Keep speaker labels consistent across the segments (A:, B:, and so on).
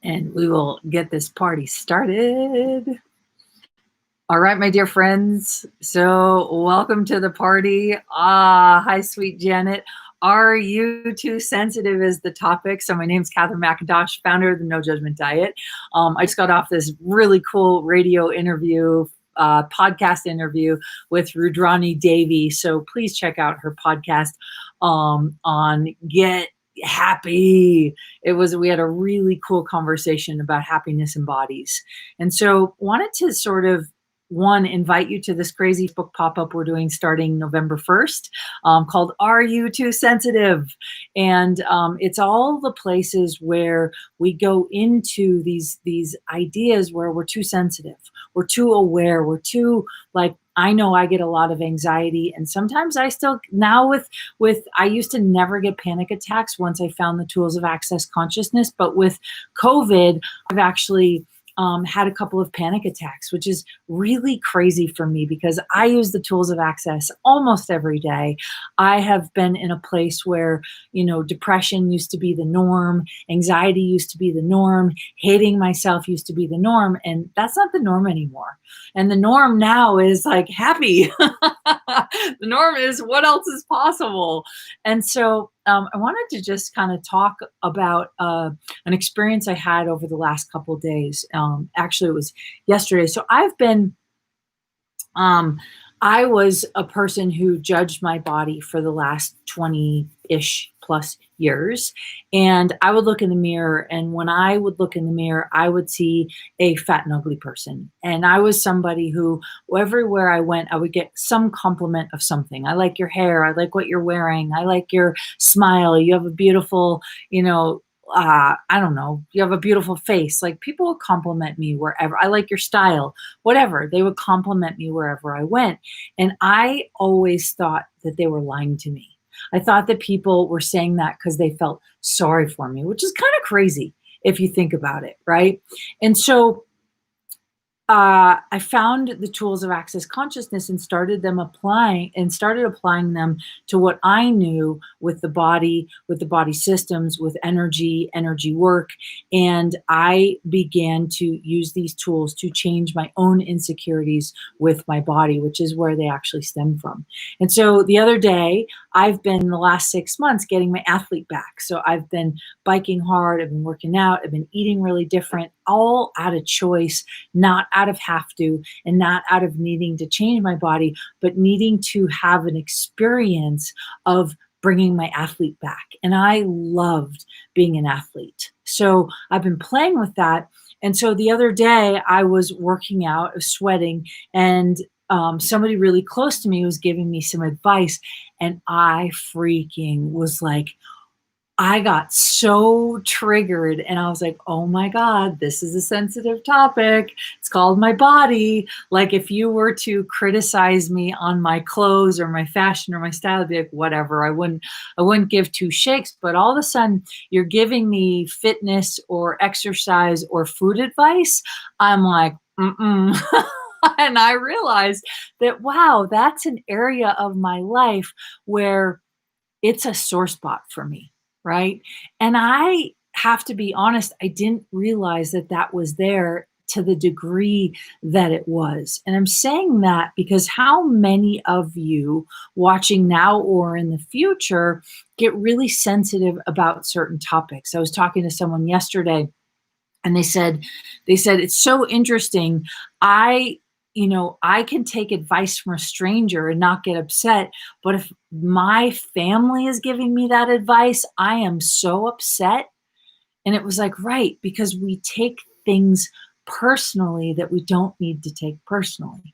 A: and we will get this party started. All right, my dear friends. So welcome to the party. Hi, sweet Janet. Are you too sensitive is the topic. So my name's Katherine McIntosh, founder of the No Judgment Diet. I just got off this really cool radio interview, podcast interview with Rudrani Devi. So please check out her podcast on Get Happy. We had a really cool conversation about happiness and bodies. And so wanted to sort of invite you to this crazy book pop-up we're doing starting November 1st called Are You Too Sensitive? And it's all the places where we go into these ideas where we're too sensitive, we're too aware, we're too I know I get a lot of anxiety, and sometimes I still now I used to never get panic attacks once I found the tools of access consciousness, but with COVID, I've actually had a couple of panic attacks, which is really crazy for me because I use the tools of access almost every day. I have been in a place where, depression used to be the norm, anxiety used to be the norm, hating myself used to be the norm, and that's not the norm anymore. And the norm now is happy. The norm is what else is possible. And so I wanted to just kind of talk about an experience I had over the last couple of days. Actually, it was yesterday. So I was a person who judged my body for the last 20-ish plus years. And I would look in the mirror, and when I would look in the mirror, I would see a fat and ugly person. And I was somebody who, everywhere I went, I would get some compliment of something. I like your hair. I like what you're wearing. I like your smile. You have a beautiful, I don't know, you have a beautiful face. People would compliment me wherever. I like your style, whatever. They would compliment me wherever I went. And I always thought that they were lying to me. I thought that people were saying that because they felt sorry for me, which is kind of crazy if you think about it, right? And so I found the tools of access consciousness and started applying them to what I knew with the body systems, with energy work. And I began to use these tools to change my own insecurities with my body, which is where they actually stem from. And so the other day, I've been the last 6 months getting my athlete back. So I've been biking hard, I've been working out, I've been eating really different, all out of choice, not out of have to, and not out of needing to change my body, but needing to have an experience of bringing my athlete back. And I loved being an athlete. So I've been playing with that. And so the other day I was working out, sweating, and somebody really close to me was giving me some advice, and I freaking was I got so triggered, and I was like, oh my God, this is a sensitive topic. It's called my body. If you were to criticize me on my clothes or my fashion or my style, I'd be like, whatever. I wouldn't give two shakes, but all of a sudden you're giving me fitness or exercise or food advice. I'm like, mm-mm. And I realized that, wow, that's an area of my life where it's a sore spot for me. Right. And I have to be honest, I didn't realize that was there to the degree that it was. And I'm saying that because how many of you watching now or in the future get really sensitive about certain topics? I was talking to someone yesterday, and they said, it's so interesting. I can take advice from a stranger and not get upset. But if my family is giving me that advice, I am so upset. And it was right, because we take things personally that we don't need to take personally.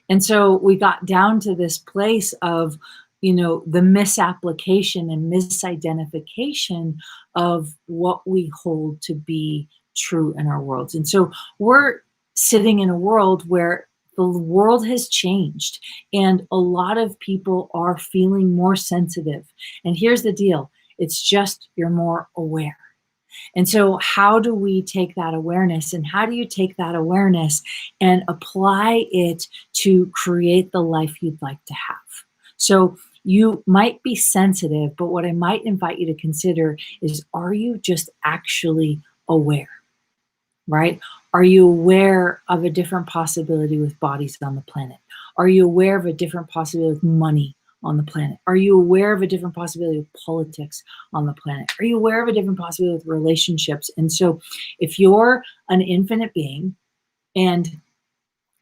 A: And so we got down to this place of, the misapplication and misidentification of what we hold to be true in our worlds. And so we're sitting in a world where the world has changed, and a lot of people are feeling more sensitive. And here's the deal. It's just you're more aware. And so how do we take that awareness, and how do you take that awareness and apply it to create the life you'd like to have? So you might be sensitive, but what I might invite you to consider is, are you just actually aware? right? Are you aware of a different possibility with bodies on the planet? Are you aware of a different possibility with money on the planet? Are you aware of a different possibility with politics on the planet? Are you aware of a different possibility with relationships? And so if you're an infinite being, and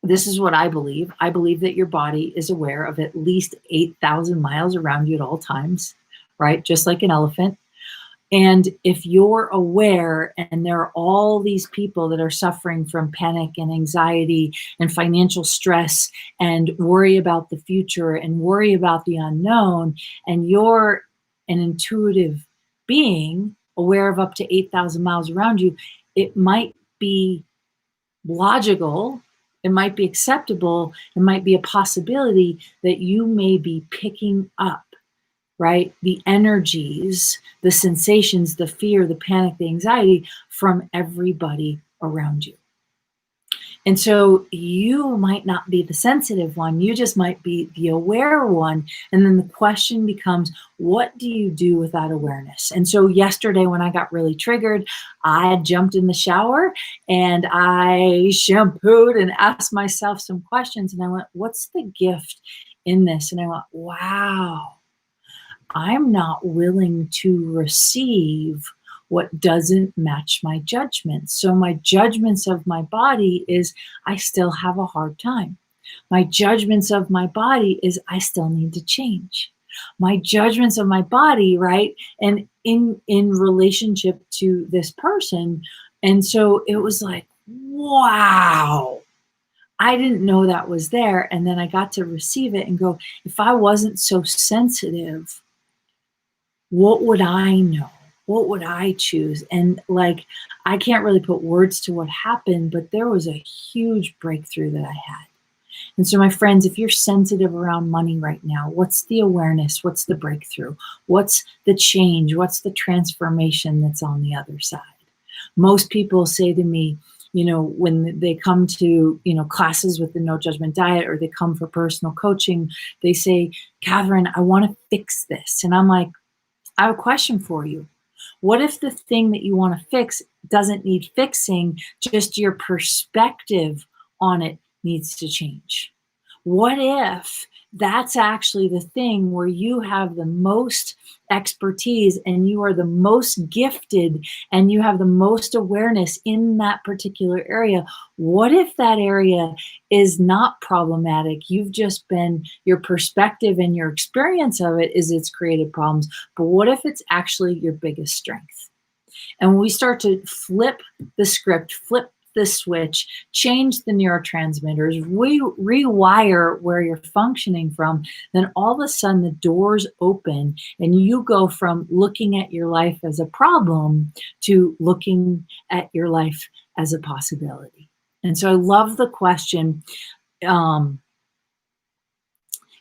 A: this is what I believe that your body is aware of at least 8,000 miles around you at all times, right? Just like an elephant. And if you're aware, and there are all these people that are suffering from panic and anxiety and financial stress and worry about the future and worry about the unknown, and you're an intuitive being aware of up to 8,000 miles around you, it might be logical, it might be acceptable, it might be a possibility that you may be picking up, right? The energies, the sensations, the fear, the panic, the anxiety from everybody around you. And so you might not be the sensitive one, you just might be the aware one. And then the question becomes, what do you do with that awareness? And so yesterday when I got really triggered, I jumped in the shower and I shampooed and asked myself some questions. And I went, what's the gift in this? And I went, wow, I'm not willing to receive what doesn't match my judgments. So my judgments of my body is I still have a hard time. My judgments of my body is I still need to change. My judgments of my body, right? And in relationship to this person. And so it was like, wow. I didn't know that was there. And then I got to receive it and go, if I wasn't so sensitive, what would I know? What would I choose? And like, I can't really put words to what happened, but there was a huge breakthrough that I had. And so, my friends, if you're sensitive around money right now, what's the awareness? What's the breakthrough? What's the change? What's the transformation that's on the other side? Most people say to me, you know, when they come to, you know, classes with the No Judgment Diet, or they come for personal coaching, they say, Katherine, I want to fix this. And I'm like, I have a question for you. What if the thing that you want to fix doesn't need fixing, just your perspective on it needs to change? What if that's actually the thing where you have the most expertise and you are the most gifted and you have the most awareness in that particular area? What if that area is not problematic? You've just been, your perspective and your experience of it is it's created problems. But what if it's actually your biggest strength? And when we start to flip the script, flip the switch, change the neurotransmitters, rewire where you're functioning from, then all of a sudden the doors open and you go from looking at your life as a problem to looking at your life as a possibility. And so I love the question,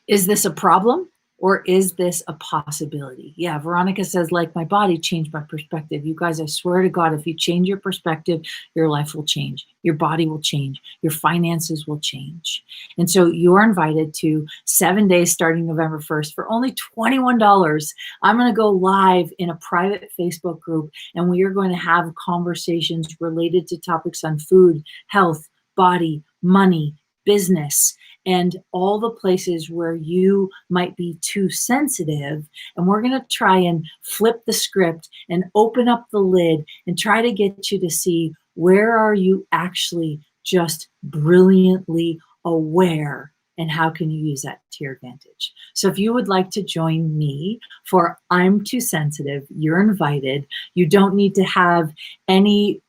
A: is this a problem? Or is this a possibility? Yeah, Veronica says, like my body changed my perspective. You guys, I swear to God, if you change your perspective, your life will change. Your body will change. Your finances will change. And so you're invited to 7 days starting November 1st for only $21. I'm going to go live in a private Facebook group, and we are going to have conversations related to topics on food, health, body, money, business, and all the places where you might be too sensitive. And we're going to try and flip the script and open up the lid and try to get you to see, where are you actually just brilliantly aware, and how can you use that to your advantage? So if you would like to join me for I'm Too Sensitive, you're invited. You don't need to have any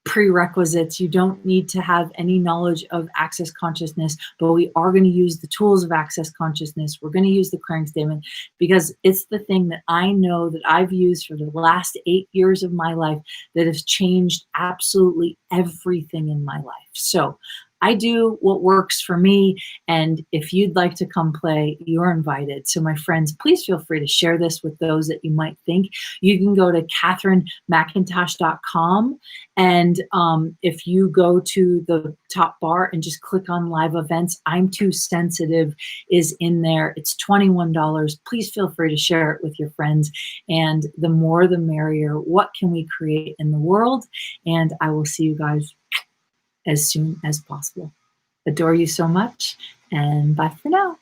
A: prerequisites. You don't need to have any knowledge of access consciousness, but we are going to use the tools of access consciousness. We're going to use the clearing statement because it's the thing that I know that I've used for the last 8 years of my life that has changed absolutely everything in my life. So I do what works for me, and if you'd like to come play, you're invited. So my friends, please feel free to share this with those that you might think. You can go to katherinemcintosh.com, and if you go to the top bar and just click on live events, I'm Too Sensitive is in there. It's $21. Please feel free to share it with your friends, and the more the merrier. What can we create in the world? And I will see you guys as soon as possible. Adore you so much, and bye for now.